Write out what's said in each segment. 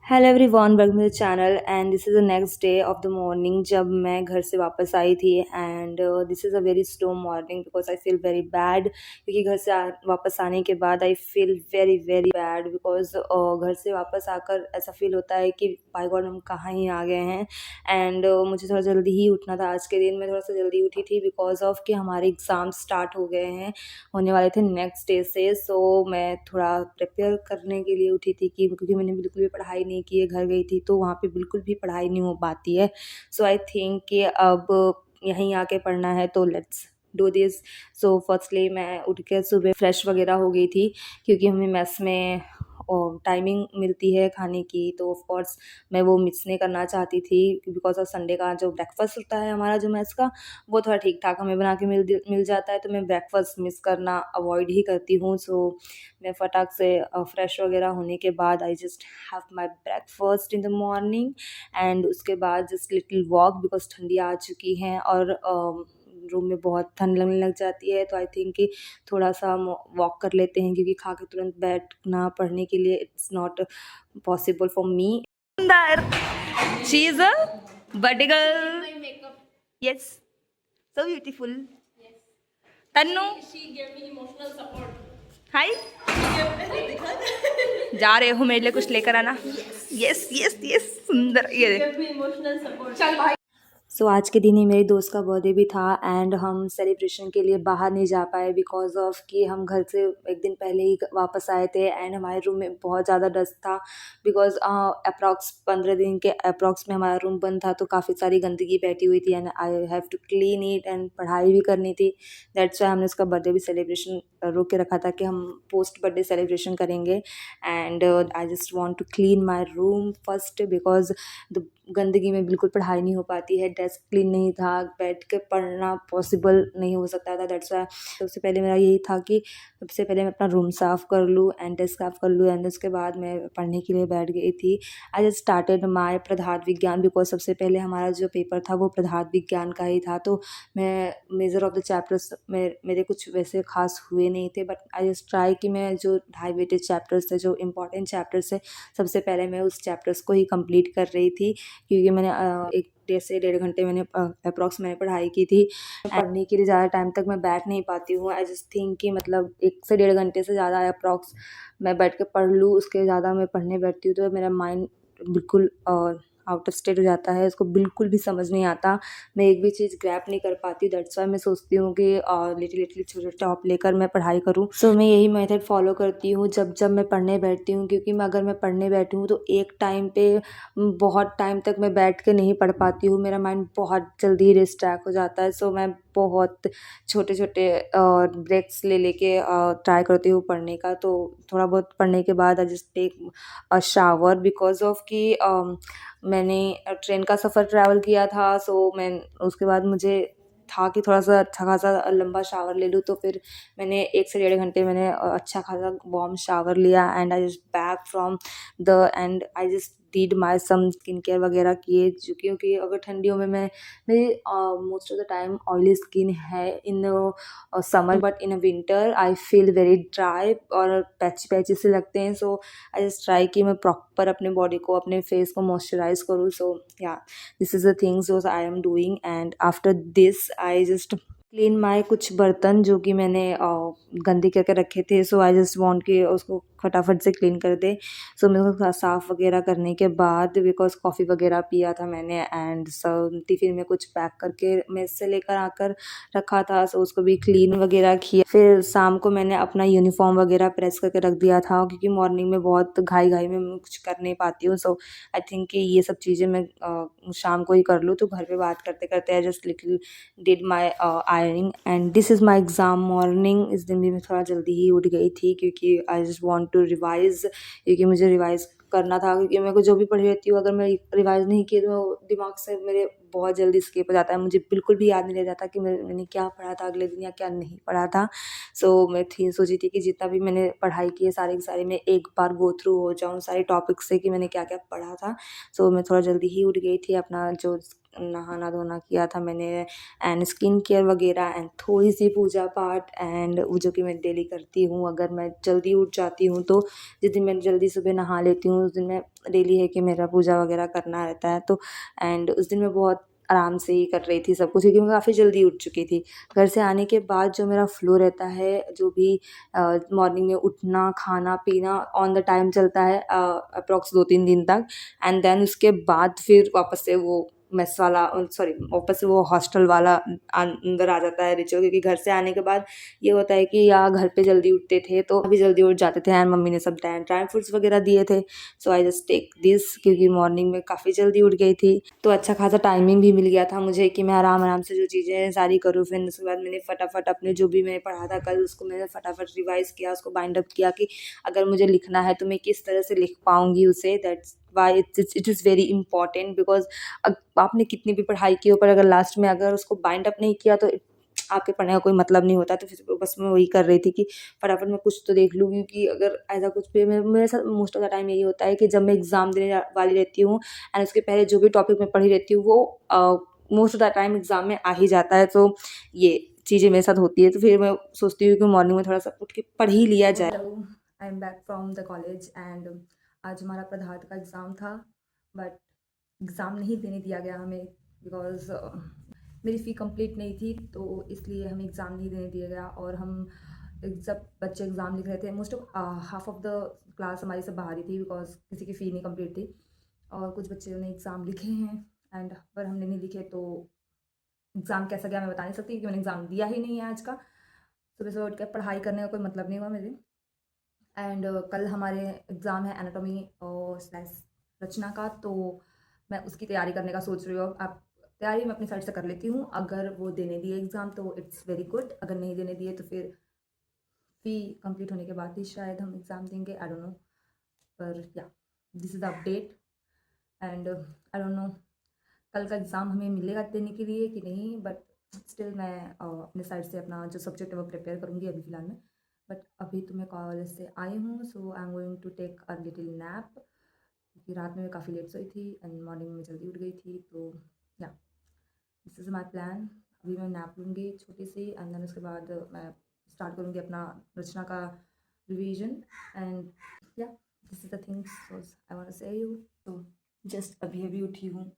Hello everyone, welcome to the channel and this is the next day of the morning जब मैं घर से वापस आई थी and this is a very slow morning because I feel very bad क्योंकि घर से वापस आने के बाद I feel very very bad because घर से वापस आकर ऐसा फील होता है कि बाय गॉड हम कहाँ ही आ गए हैं एंड मुझे थोड़ा जल्दी ही उठना था। आज के दिन मैं थोड़ा सा जल्दी उठी थी बिकॉज ऑफ कि हमारे एग्ज़ाम स्टार्ट हो गए हैं, होने वाले थे नेक्स्ट डे से। सो मैं थोड़ा प्रिपेयर करने के लिए उठी थी कि क्योंकि मैंने बिल्कुल भी पढ़ाई नहीं की है, घर गई थी तो वहाँ पे बिल्कुल भी पढ़ाई नहीं हो पाती है। सो आई थिंक कि अब यहीं आके पढ़ना है तो let's do this. So firstly मैं उठ के सुबह फ्रेश वगैरह हो गई थी क्योंकि हमें मेस में टाइमिंग मिलती है खाने की, तो ऑफ कोर्स मैं वो मिस नहीं करना चाहती थी बिकॉज ऑफ संडे का जो ब्रेकफास्ट होता है हमारा जो मेस का, वो थोड़ा ठीक ठाक हमें बना के मिल जाता है, तो मैं ब्रेकफास्ट मिस करना अवॉइड ही करती हूँ। सो मैं फटाक से फ्रेश वगैरह होने के बाद I just have my breakfast in the morning and उसके बाद जस्ट लिटिल वॉक बिकॉज ठंडी आ चुकी हैं और रूम में बहुत ठंड लगने लग जाती है, तो आई थिंक कि थोड़ा सा हम वॉक कर लेते हैं क्योंकि खा के तुरंत बैठना पढ़ने के लिए it's not possible for me. She is a birthday girl, yes, so beautiful. Tannu hi, जा रहे हो मेरे लिए कुछ लेकर आना? यस यस यस, सुंदर। ये सो आज के दिन ही मेरी दोस्त का बर्थडे भी था एंड हम सेलिब्रेशन के लिए बाहर नहीं जा पाए बिकॉज ऑफ कि हम घर से एक दिन पहले ही वापस आए थे एंड हमारे रूम में बहुत ज़्यादा डस्ट था बिकॉज अप्रॉक्स 15 दिन के अप्रॉक्स में हमारा रूम बंद था, तो काफ़ी सारी गंदगी बैठी हुई थी and I have to clean it and पढ़ाई भी करनी थी। दैट्स वाई हमने उसका बर्थडे भी सेलिब्रेशन रोक के रखा था कि हम पोस्ट बर्थडे सेलिब्रेशन करेंगे and I just want to clean my room first because the गंदगी में बिल्कुल पढ़ाई नहीं हो पाती है, डेस्क क्लीन नहीं था, बैठ के पढ़ना पॉसिबल नहीं हो सकता था। दैट्स वाई सबसे पहले मेरा यही था कि सबसे पहले मैं अपना रूम साफ़ कर लूँ एंड डेस्क साफ़ कर लूँ एंड उसके बाद मैं पढ़ने के लिए बैठ गई थी। आई जस्ट स्टार्टेड माय पदार्थ विज्ञान बिकॉज सबसे पहले हमारा जो पेपर था वो पदार्थ विज्ञान का ही था, तो मैं मेजर ऑफ द चैप्टर्स में मेरे कुछ वैसे खास हुए नहीं थे, बट आई जस्ट ट्राई कि मैं जो हाई वेटेज चैप्टर्स थे, जो इंपॉर्टेंट चैप्टर्स है, सबसे पहले मैं उस चैप्टर्स को ही कंप्लीट कर रही थी क्योंकि मैंने 1 से 1.5 घंटे मैंने अप्रॉक्स मैंने पढ़ाई की थी। पढ़ने के लिए ज़्यादा टाइम तक मैं बैठ नहीं पाती हूँ। आई जस्ट थिंक कि मतलब 1 से 1.5 घंटे से ज़्यादा अप्रॉक्स मैं बैठ के पढ़ लूँ, उसके ज़्यादा मैं पढ़ने बैठती हूँ तो मेरा माइंड बिल्कुल आउट ऑफ स्टेट हो जाता है, उसको बिल्कुल भी समझ नहीं आता, मैं एक भी चीज़ ग्रैप नहीं कर पाती। दैट्स वाई मैं सोचती हूँ कि लिटिल छोटे टॉप लेकर मैं पढ़ाई करूँ। सो मैं यही मेथड फॉलो करती हूँ जब जब मैं पढ़ने बैठती हूँ, क्योंकि मैं अगर मैं पढ़ने बैठी हूँ तो एक टाइम पे बहुत टाइम तक मैं बैठ के नहीं पढ़ पाती हूँ, मेरा माइंड बहुत जल्दी डिस्ट्रैक्ट हो जाता है। सो मैं बहुत छोटे छोटे ब्रेक्स ले लेके ट्राई करती हूँ पढ़ने का, तो थोड़ा बहुत पढ़ने के बाद I just take a shower because of कि मैंने ट्रेन का सफ़र ट्रैवल किया था। सो मैं उसके बाद मुझे था कि थोड़ा सा अच्छा खासा लंबा शावर ले लूँ, तो फिर मैंने 1 से 1.5 घंटे मैंने अच्छा खासा वार्म शावर लिया and I just back from the and I just did my some skin care वगैरह किए, जो क्योंकि अगर ठंडियों में मैं मेरी most of the time oily skin है in summer, but in winter I feel very dry और पैची पैची से लगते हैं। सो आई जस्ट ट्राई कि मैं प्रॉपर अपने बॉडी को, अपने फेस को मॉइस्चराइज करूँ। सो या दिस इज़ द थिंग्स जो I am doing and after this I just clean माई कुछ बर्तन जो कि मैंने गंदे करके रखे थे। सो आई जस्ट वांट कि उसको फटाफट से क्लीन कर दे। सो मैं उसको साफ़ वगैरह करने के बाद बिकॉज कॉफ़ी वगैरह पिया था मैंने एंड सब टिफ़िन में कुछ पैक करके मेस से लेकर आकर रखा था, सो उसको भी क्लीन वगैरह किया। फिर शाम को मैंने अपना यूनिफॉर्म वगैरह प्रेस करके रख दिया था क्योंकि मॉर्निंग में बहुत घाई घाई में मैं कुछ कर नहीं पाती हूँ। सो आई थिंक कि ये सब चीज़ें मैं शाम को ही कर लूँ, तो घर पे बात करते करते I just little did my ironing and this is my exam morning. इस दिन भी मैं थोड़ा जल्दी ही उठ गई थी क्योंकि I just want to revise, क्योंकि मुझे रिवाइज़ करना था, क्योंकि मेरे को जो भी पढ़ी रहती हूँ अगर मैं रिवाइज़ नहीं किए तो दिमाग से मेरे बहुत जल्दी स्किप हो जाता है, मुझे बिल्कुल भी याद नहीं रह जाता कि मैंने क्या पढ़ा था अगले दिन या क्या नहीं पढ़ा था। सो मैं सोची थी कि जितना भी मैंने पढ़ाई की है सारी की सारी मैं एक बार गो थ्रू हो जाऊँ सारे टॉपिक से कि मैंने क्या क्या पढ़ा था। सो मैं थोड़ा जल्दी ही उठ गई थी, अपना जो नहाना धोना किया था मैंने एंड स्किन केयर वगैरह एंड थोड़ी सी पूजा पाठ एंड वो जो कि मैं डेली करती हूँ। अगर मैं जल्दी उठ जाती हूँ तो जिस दिन मैं जल्दी सुबह नहा लेती हूँ उस दिन मैं डेली है कि मेरा पूजा वगैरह करना रहता है। तो एंड उस दिन मैं बहुत आराम से ही कर रही थी सब कुछ, क्योंकि मैं काफ़ी जल्दी उठ चुकी थी। घर से आने के बाद जो मेरा फ्लो रहता है, जो भी मॉर्निंग में उठना, खाना पीना ऑन द टाइम चलता है अप्रॉक्स 2-3 दिन तक एंड देन उसके बाद फिर वापस से वो मेस वाला सॉरी वापस से वो हॉस्टल वाला अंदर आ जाता है रिचुअल। क्योंकि घर से आने के बाद ये होता है कि या घर पे जल्दी उठते थे तो अभी जल्दी उठ जाते थे एंड मम्मी ने सब ड्राई फ्रूट्स वगैरह दिए थे। सो आई जस्ट टेक दिस, क्योंकि मॉर्निंग में काफ़ी जल्दी उठ गई थी तो अच्छा खासा टाइमिंग भी मिल गया था मुझे कि मैं आराम आराम से जो चीज़ें सारी करूँ। फिर उसके बाद मैंने फटाफट अपने जो भी मैंने पढ़ा था कल उसको मैंने फटाफट रिवाइज़ किया, उसको बाइंड अप किया कि अगर मुझे लिखना है तो मैं किस तरह से लिख पाऊँगी उसे। That's why it is very important, because आपने कितनी भी पढ़ाई की हो पर अगर लास्ट में अगर उसको बाइंड अप नहीं किया तो आपके पढ़ने का कोई मतलब नहीं होता। तो फिर बस मैं वही कर रही थी कि फटाफट मैं कुछ तो देख लूँ, क्योंकि अगर ऐसा कुछ भी मेरे साथ मोस्ट ऑफ द टाइम यही होता है कि जब मैं एग्ज़ाम देने वाली रहती हूँ एंड उसके पहले जो भी टॉपिक मैं पढ़ी रहती हूँ वो most of the time exam में आ ही जाता है। तो ये चीज़ें मेरे साथ होती है, तो फिर मैं सोचती हूँ कि मॉर्निंग में थोड़ा सा उठ के पढ़ ही लिया जाए। Hello, I am back from the college and आज हमारा प्रभात का एग्ज़ाम था, बट एग्ज़ाम नहीं देने दिया गया हमें बिकॉज़ मेरी फ़ी कंप्लीट नहीं थी, तो इसलिए हमें एग्ज़ाम नहीं देने दिया गया। और हम जब बच्चे एग्ज़ाम लिख रहे थे, most of half of the class हमारी सब बाहर ही थी बिकॉज़ किसी की फ़ी नहीं कंप्लीट थी और कुछ बच्चों ने एग्ज़ाम लिखे हैं एंड पर हमने नहीं लिखे। तो एग्ज़ाम कैसा गया मैं बता नहीं सकती क्योंकि मैंने एग्ज़ाम दिया ही नहीं है आज का। सुबह सुबह उठ के पढ़ाई करने का कोई मतलब नहीं हुआ मेरे। एंड कल हमारे एग्ज़ाम है एनाटॉमी और स्लैश रचना का, तो मैं उसकी तैयारी करने का सोच रही हूँ। अब तैयारी मैं अपनी साइड से कर लेती हूँ, अगर वो देने दिए एग्ज़ाम तो इट्स वेरी गुड, अगर नहीं देने दिए तो फिर फ़ी कंप्लीट होने के बाद ही शायद हम एग्ज़ाम देंगे, आई डोंट नो। पर या this is the update and I don't know कल का एग्ज़ाम हमें मिलेगा देने के लिए कि नहीं, बट स्टिल मैं अपने साइड से अपना जो सब्जेक्ट है वो प्रिपेयर करूँगी अभी फ़िलहाल में। बट अभी तो मैं कॉलेज से आई हूँ, so I am going to take a little nap, क्योंकि रात में मैं काफ़ी लेट सोई थी एंड मॉर्निंग में जल्दी उठ गई थी। तो या दिस इज़ माय प्लान। अभी मैं नैप लूँगी छोटी सी एंड देन उसके बाद मैं स्टार्ट करूँगी अपना रचना का रिवीजन एंड या this is the things I want to say you. तो जस्ट अभी अभी उठी हूँ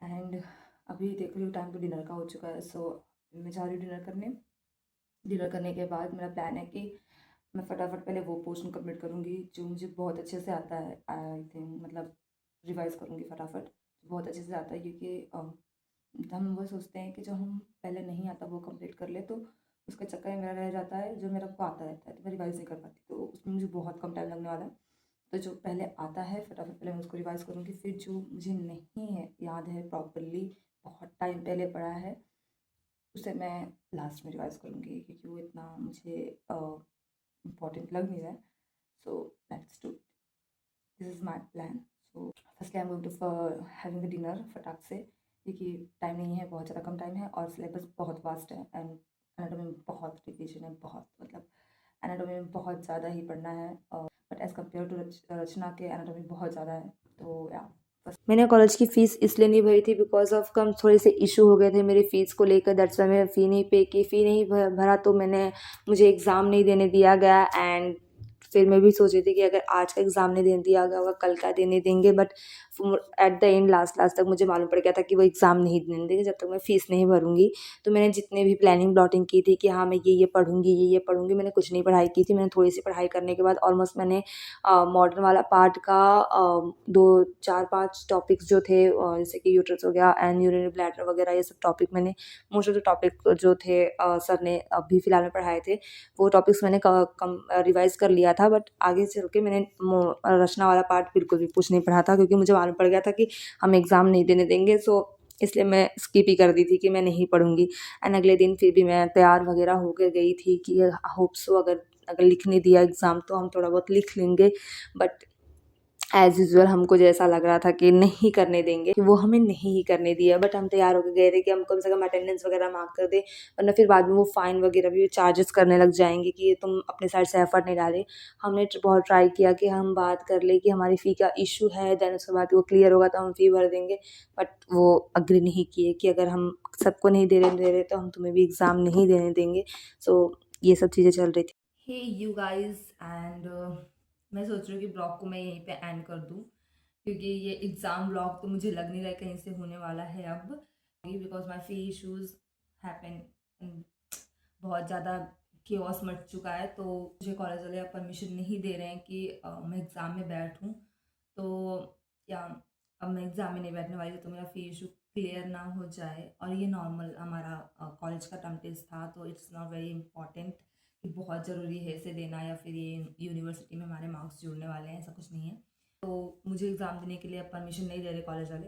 एंड अभी देख रही हूँ टाइम तो डिनर का हो चुका है। सो मैं जा रही हूँ डिनर करने। डिनर करने के बाद मेरा प्लान है कि मैं फटाफट पहले वो पोर्शन कंप्लीट करूँगी जो मुझे बहुत अच्छे से आता है। आई थिंक मतलब रिवाइज़ करूँगी फटाफट, बहुत अच्छे से आता है, क्योंकि हम वो सोचते हैं कि जो हम पहले नहीं आता वो कंप्लीट कर ले, तो उसके चक्कर में मेरा रह जाता है जो मेरा को आता रहता है, तो मैं रिवाइज़ नहीं कर पाती, तो उसमें मुझे बहुत कम टाइम लगने वाला है। तो जो पहले आता है फटाफट पहले मैं उसको रिवाइज़ करूँगी, फिर जो मुझे नहीं है याद है प्रॉपरली, बहुत टाइम पहले पढ़ा है, उसे मैं लास्ट में रिवाइज़ करूँगी, क्योंकि वो इतना मुझे इम्पॉर्टेंट लग नहीं रहा है। So let's do, this is my plan. So firstly I am going to having the dinner फटाक से, क्योंकि टाइम नहीं है, बहुत ज़्यादा कम टाइम है और सिलेबस बहुत वास्ट है एंड एनाटॉमी में बहुत रिविजन है, बहुत मतलब एनाटॉमी में बहुत ज़्यादा ही पढ़ना है, बट एज़ कम्पेयर टू रचना के एनाटॉमी बहुत ज़्यादा है। तो या मैंने कॉलेज की फ़ीस इसलिए नहीं भरी थी बिकॉज ऑफ कम थोड़े से इशू हो गए थे मेरी फ़ीस को लेकर, दैट्स वाई मैं फ़ी नहीं पे की। फ़ी नहीं भरा तो मुझे एग्ज़ाम नहीं देने दिया गया एंड फिर मैं भी सोच रही थी कि अगर आज का एग्ज़ाम नहीं देने दिया गया होगा कल का देने देंगे, but at the end last तक मुझे मालूम पड़ गया था कि वो एग्ज़ाम नहीं देने देंगे जब तक मैं फ़ीस नहीं भरूँगी। तो मैंने जितने भी प्लानिंग प्लॉटिंग की थी कि हाँ मैं ये पढ़ूँगी, ये पढ़ूँगी, मैंने कुछ नहीं पढ़ाई की थी। मैंने थोड़ी सी पढ़ाई करने के बाद ऑलमोस्ट मैंने मॉडर्न वाला पार्ट का 2-4-5 टॉपिक्स जो थे जैसे कि यूट्रस हो गया एंड यूरिनरी ब्लैडर वगैरह, ये सब टॉपिक मैंने मोस्ट ऑफ द टॉपिक जो थे सर ने अभी फ़िलहाल में पढ़ाए थे वो टॉपिक्स मैंने रिवाइज़ कर लिया था। बट आगे चल के मैंने रचना वाला पार्ट बिल्कुल भी कुछ नहीं पढ़ा था, क्योंकि मुझे मालूम पड़ गया था कि हम एग्ज़ाम नहीं देने देंगे। सो इसलिए मैं स्किप ही कर दी थी कि मैं नहीं पढ़ूँगी एंड अगले दिन फिर भी मैं तैयार वगैरह होकर गई थी कि होप सो अगर लिखने दिया एग्ज़ाम तो हम थोड़ा बहुत लिख लेंगे। बट एज़ यूजुअल हमको जैसा लग रहा था कि नहीं करने देंगे, वो हमें नहीं ही करने दिया। बट हम तैयार होकर गए थे कि हम कम से कम अटेंडेंस वगैरह मार्क कर दें, वरना फिर बाद में वो फ़ाइन वगैरह भी चार्जेस करने लग जाएंगे कि ये तुम अपने साइड से एफर्ट नहीं डाले। हमने बहुत ट्राई किया कि हम बात कर लें कि हमारी फ़ी का इशू है, देन उसके बाद वो क्लियर होगा तो हम फ़ी भर देंगे। बट वो अग्री नहीं किए कि अगर हम सबको नहीं दे रहे तो हम तुम्हें भी एग्ज़ाम नहीं देने देंगे। सो ये सब चीज़ें चल रही थी। हे यू गाइस एंड मैं सोच रही हूँ कि ब्लॉग को मैं यहीं पे एंड कर दूँ, क्योंकि ये एग्ज़ाम ब्लॉग तो मुझे लग नहीं रहा है कहीं से होने वाला है अब, because my fee issues happen, बहुत ज़्यादा केओस मच चुका है। तो मुझे कॉलेज वाले अब परमिशन नहीं दे रहे हैं कि मैं एग्ज़ाम में बैठूँ। तो या अब मैं एग्ज़ाम में नहीं बैठने वाली तो मेरा फी इशू क्लियर ना हो जाए। और ये नॉर्मल हमारा कॉलेज का टर्म टेस्ट था, तो इट्स नॉट वेरी इंपॉर्टेंट कि बहुत ज़रूरी है इसे देना या फिर ये यूनिवर्सिटी में हमारे मार्क्स जुड़ने वाले हैं, ऐसा कुछ नहीं है। तो मुझे एग्ज़ाम देने के लिए अब परमिशन नहीं दे रहे कॉलेज वाले,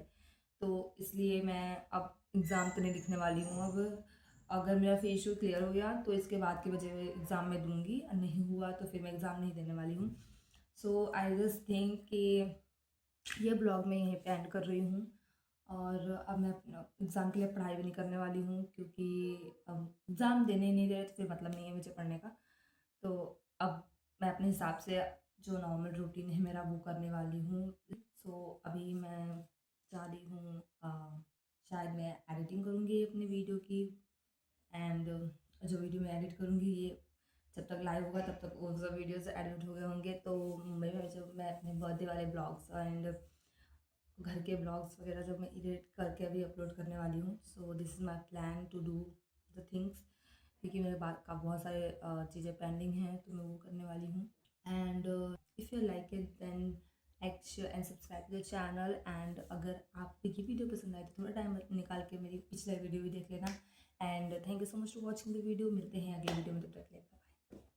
तो इसलिए मैं अब एग्ज़ाम तो नहीं लिखने वाली हूँ। अब अगर मेरा फी इशू क्लियर हो गया तो इसके बाद के बजे एग्ज़ाम में दूंगी, और नहीं हुआ तो फिर मैं एग्ज़ाम नहीं देने वाली हूँ। सो आई जस्ट थिंक कि ये ब्लॉग मैं यहीं पे एंड कर रही हूँ। और अब मैं अपना एग्ज़ाम के लिए पढ़ाई भी नहीं करने वाली हूँ, क्योंकि अब एग्ज़ाम देने ही नहीं दे रहे तो फिर मतलब नहीं है मुझे पढ़ने का। तो अब मैं अपने हिसाब से जो नॉर्मल रूटीन है मेरा वो करने वाली हूँ। सो अभी मैं जा रही हूँ, शायद मैं एडिटिंग करूँगी अपनी वीडियो की। एंड जो वीडियो मैं एडिट करूँगी ये जब तक लाइव होगा तब तक वो सब वीडियोस एडिट हो गए होंगे। तो मुंबई में जब मैं अपने बर्थडे वाले ब्लॉग्स एंड घर के ब्लॉग्स वगैरह जब मैं एडिट करके अभी अपलोड करने वाली हूँ। So this is my plan to do the things, क्योंकि मेरे बात का बहुत सारे चीज़ें पेंडिंग हैं तो मैं वो करने वाली हूँ। And if you like it then like share and subscribe to the channel. And अगर आपको ये वीडियो पसंद आए तो थोड़ा टाइम निकाल के मेरी पिछला वीडियो भी देख लेना। And thank you so much for watching the video. मिलते हैं अगले वीडियो में, तब तक के लिए।